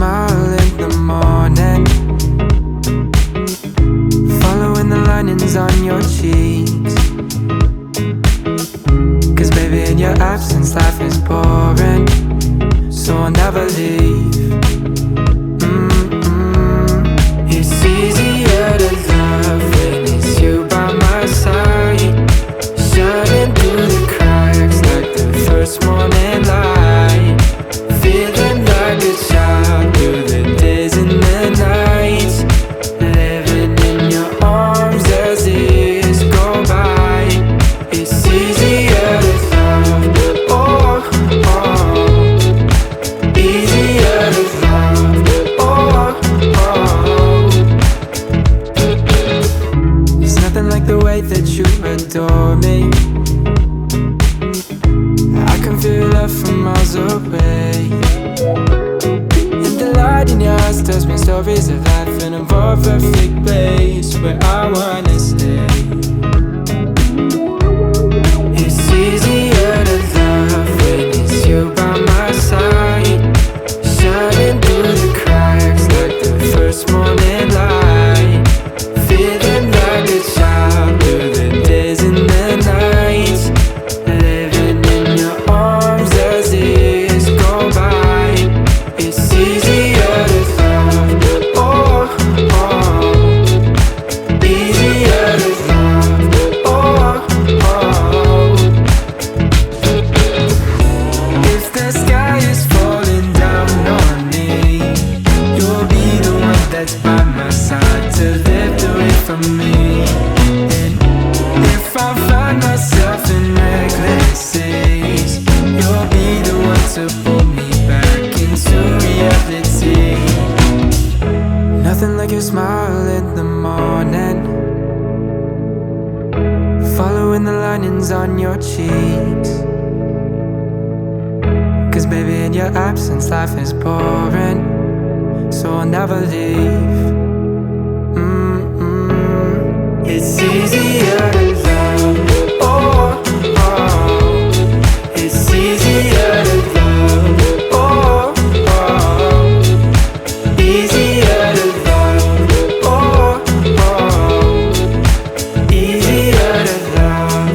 smile in the morning, following the linings on your cheeks. 'Cause baby, in your absence life is boring, so I'll never leave. It's easier to love when it's you by my side, shining through the cracks like the first morning light, feeling like a child through the days and the nights, living in your arms as the years go by. It's easier to love, oh, oh, easier to love, oh, oh. There's nothing like the way that you adore me. I can feel love from miles away, and the light in your eyes tells me stories of life in a more perfect place where I wanna stay. It's easier to love when it's you by my side, shining through the cracks like the first morning light, feeling like a child through the days and the nights, living in your arms as the years go by. It's easier to love, oh, oh, easier to love, oh, oh. If the sky is falling down on me, you'll be the one that's by my side to lift away from me. And if I find myself in reckless days, you'll be the one to pull me back into reality. Nothing like your smile in the morning, following the linings on your cheeks. 'Cause baby, in your absence life is boring, so I'll never leave. It's easier to love, oh, oh. It's easier to love, oh, oh. Easier to love, oh, oh. Easier to love.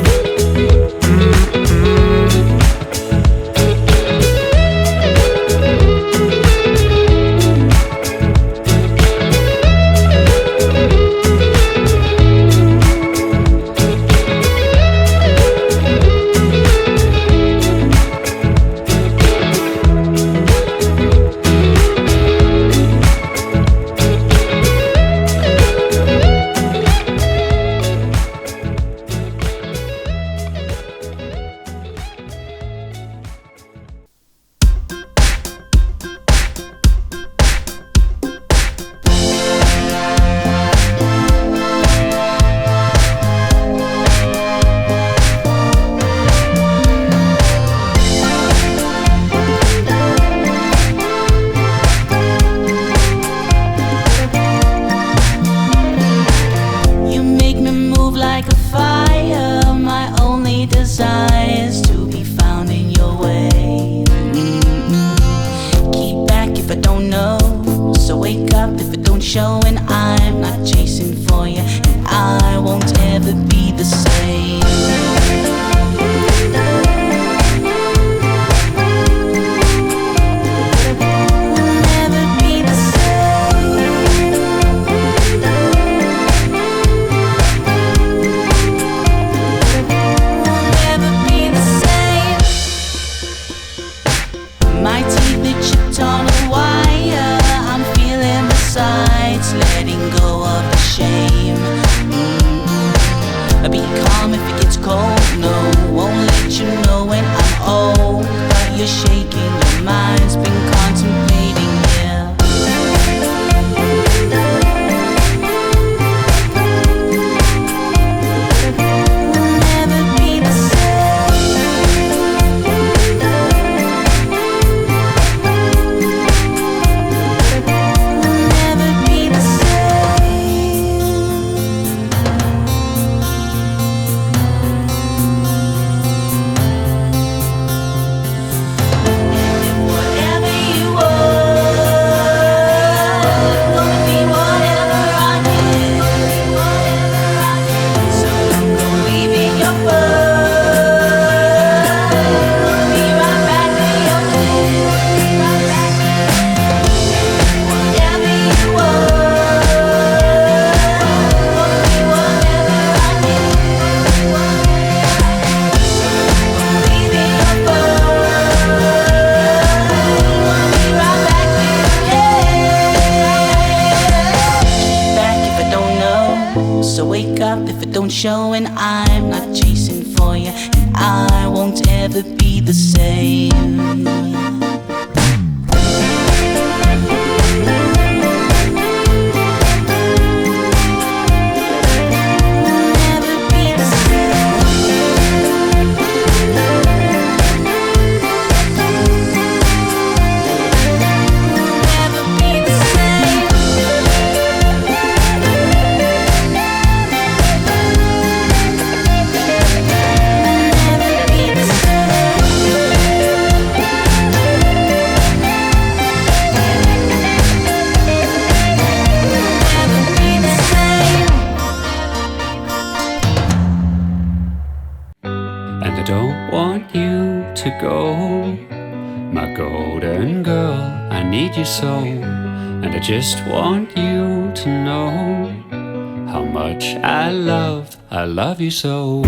My golden girl, I need you so, and I just want you to know how much I love you so.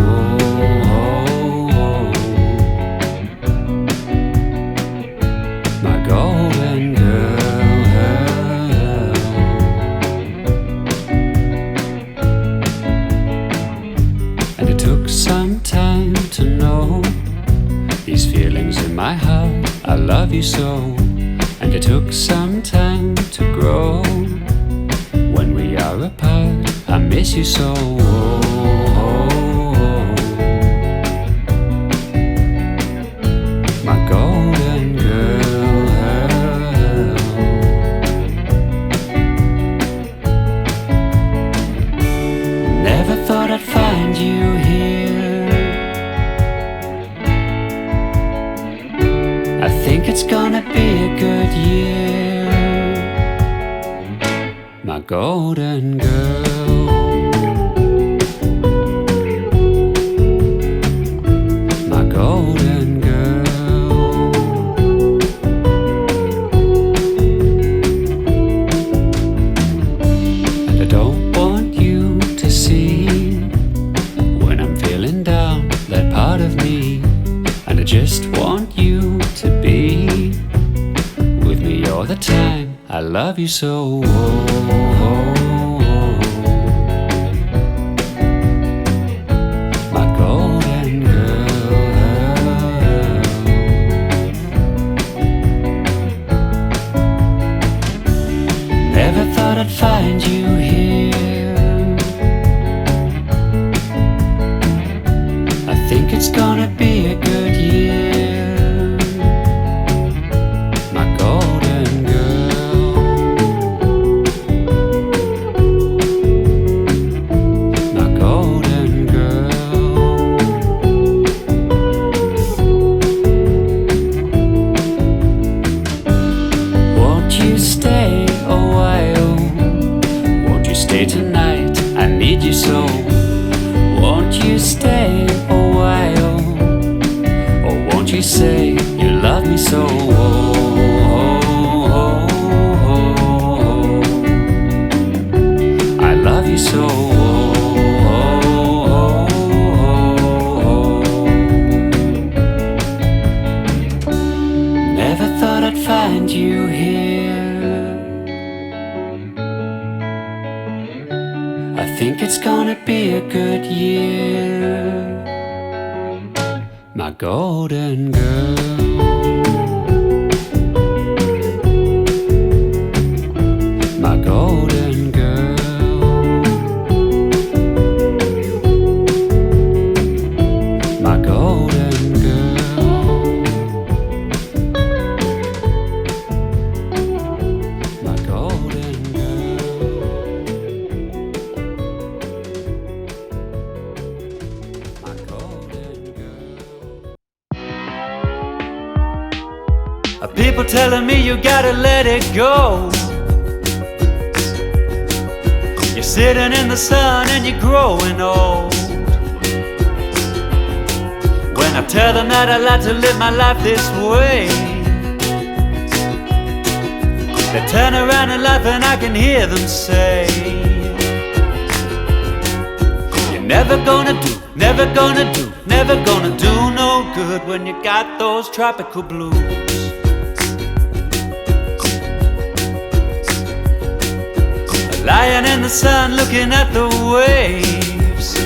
My golden girl. And it took some time to know these feelings in my heart, I love you so. And it took some time to grow. When we are apart, I miss you so. My golden girl. Never thought I'd find you here. I think it's gonna be a good year. My golden girl. My golden girl. And I don't want you to see when I'm feeling down that part of me. And I just want you to be with me all the time. I love you so. My golden girl. Never thought I'd find you here. I think it's gonna be a good year. My golden girl. My golden girl. Won't you stay a while? Won't you stay tonight? I need you so. Won't you stay a while? Or won't you say you love me so? I love you so. Never thought I'd find you here. I think it's gonna be a good year. My golden girl. My golden girl. My golden girl. My golden girl. My golden girl. People telling me you gotta let it go. You're sitting in the sun and you're growing old. When I tell them that I like to live my life this way, they turn around and laugh and I can hear them say, you're never gonna do, never gonna do, never gonna do no good when you got those tropical blues. Lying in the sun looking at the waves,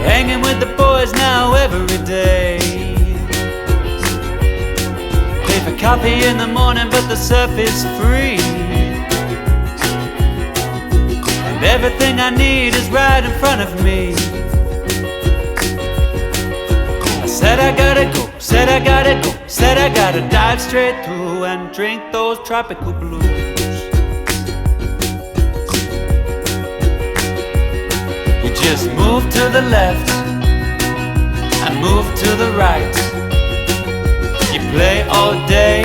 hanging with the boys now every day. Pay for coffee in the morning but the surf is free, and everything I need is right in front of me. I said I gotta go, said I gotta go, said I gotta dive straight through and drink those tropical blues. Just move to the left and move to the right. You play all day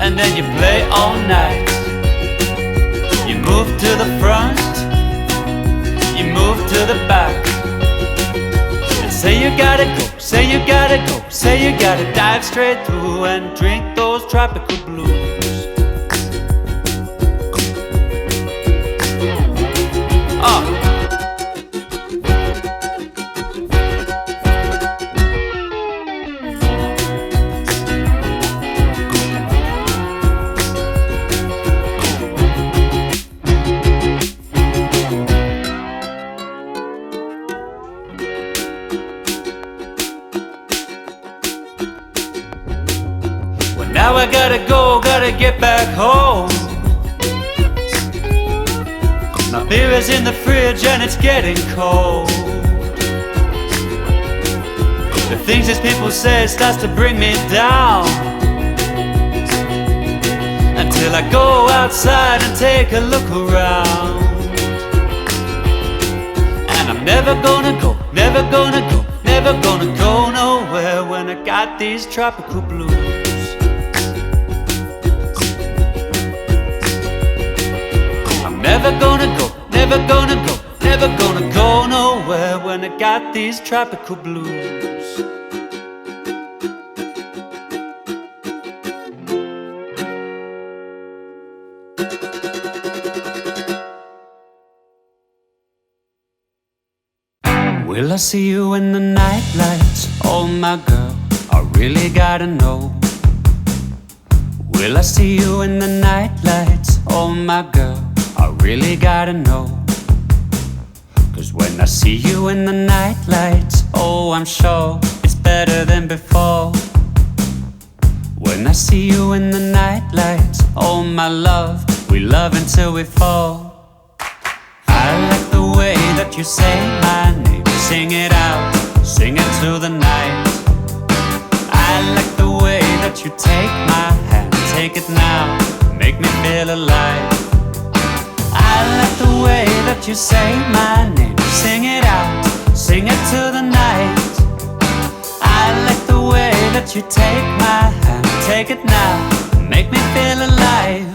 and then you play all night. You move to the front, you move to the back, and say you gotta go, Say you gotta go, say you gotta dive straight through and drink those tropical blues. Now I gotta go, gotta get back home. My beer is in the fridge and it's getting cold. The things these people say starts to bring me down, until I go outside and take a look around. And I'm never gonna go, never gonna go, never gonna go nowhere when I got these tropical blues. Never gonna go, never gonna go, never gonna go nowhere when I got these tropical blues. Will I see you in the night lights? Oh my girl, I really gotta know. Will I see you in the night lights? Oh my girl, I really gotta know. 'Cause when I see you in the night lights, oh, I'm sure it's better than before. When I see you in the night lights, oh my love, we love until we fall. I like the way that you say my name, sing it out, sing it to the night. I like the way that you take my hand, take it now, make me feel alive. I like the way that you say my name, sing it out, sing it to the night. I like the way that you take my hand, take it now, make me feel alive.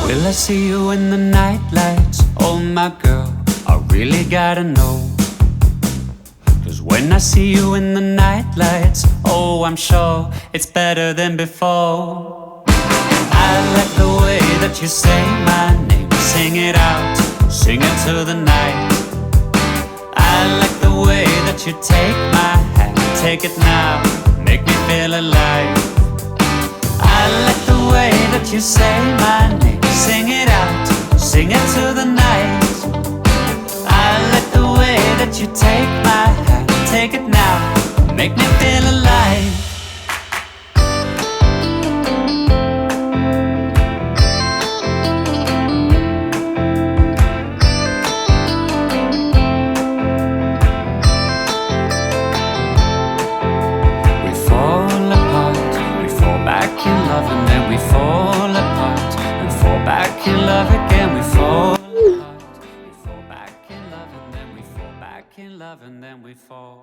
Will I see you in the night lights? Oh my girl, I really gotta know. 'Cause when I see you in the night lights, oh, I'm sure it's better than before. I like the way that you say my name, sing it out, sing it to the night. I like the way that you take my hand, take it now, make me feel alive. I like the way that you say my name, sing it out, sing it to the night. I like the way that you take my hand, take it now, make me feel alive. We fall apart, we fall back in love, and then we fall apart and fall back in love again. We fall apart, we fall back in love, and then we fall back in love, and then we fall.